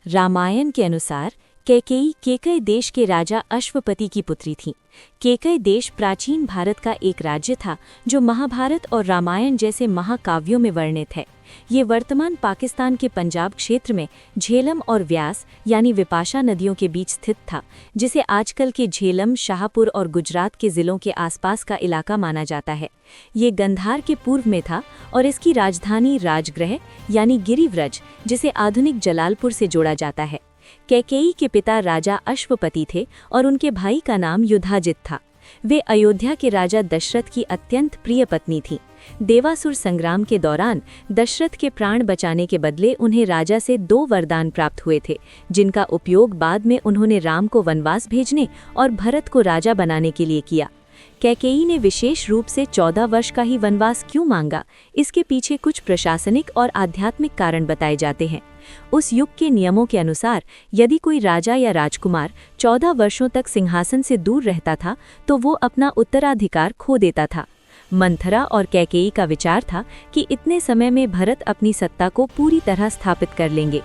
रामायण के अनुसार कैकेयी केकय देश के राजा अश्वपति की पुत्री थी। केकय देश प्राचीन भारत का एक राज्य था जो महाभारत और रामायण जैसे महाकाव्यों में वर्णित है। ये वर्तमान पाकिस्तान के पंजाब क्षेत्र में झेलम और व्यास यानी विपाशा नदियों के बीच स्थित था, जिसे आजकल के झेलम, शाहपुर और गुजरात के ज़िलों के आसपास का इलाका माना जाता है। ये गंधार के पूर्व में था और इसकी राजधानी राजगृह यानी गिरिव्रज, जिसे आधुनिक जलालपुर से जोड़ा जाता है। कैकेयी के पिता राजा अश्वपति थे और उनके भाई का नाम युधाजित था। वे अयोध्या के राजा दशरथ की अत्यंत प्रिय पत्नी थीं। देवासुर संग्राम के दौरान दशरथ के प्राण बचाने के बदले उन्हें राजा से 2 वरदान प्राप्त हुए थे, जिनका उपयोग बाद में उन्होंने राम को वनवास भेजने और भरत को राजा बनाने के लिए किया। कैकेयी ने विशेष रूप से 14 वर्ष का ही वनवास क्यों मांगा, इसके पीछे कुछ प्रशासनिक और आध्यात्मिक कारण बताए जाते हैं। उस युग के नियमों के अनुसार यदि कोई राजा या राजकुमार 14 वर्षों तक सिंहासन से दूर रहता था तो वो अपना उत्तराधिकार खो देता था। मंथरा और कैकेयी का विचार था कि इतने समय में भरत अपनी सत्ता को पूरी तरह स्थापित कर लेंगे।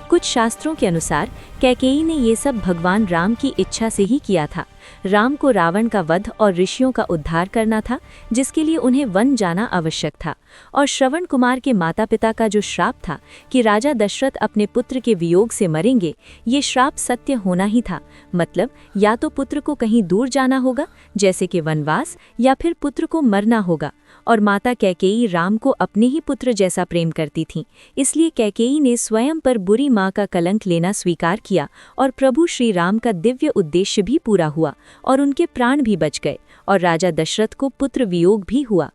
कुछ शास्त्रों के अनुसार कैकेयी ने ये सब भगवान राम की इच्छा से ही किया था। राम को रावण का वध और ऋषियों का उद्धार करना था, जिसके लिए उन्हें वन जाना आवश्यक था। और श्रवण कुमार के माता पिता का जो श्राप था कि राजा दशरथ अपने पुत्र के वियोग से मरेंगे, ये श्राप सत्य होना ही था। मतलब या तो पुत्र को कहीं दूर जाना होगा जैसे कि वनवास, या फिर पुत्र को मरना होगा। और माता कैकेयी राम को अपने ही पुत्र जैसा प्रेम करती थीं, इसलिए कैकेयी ने स्वयं पर बुरी माँ का कलंक लेना स्वीकार किया और प्रभु श्री राम का दिव्य उद्देश्य भी पूरा हुआ और उनके प्राण भी बच गए और राजा दशरथ को पुत्र वियोग भी हुआ।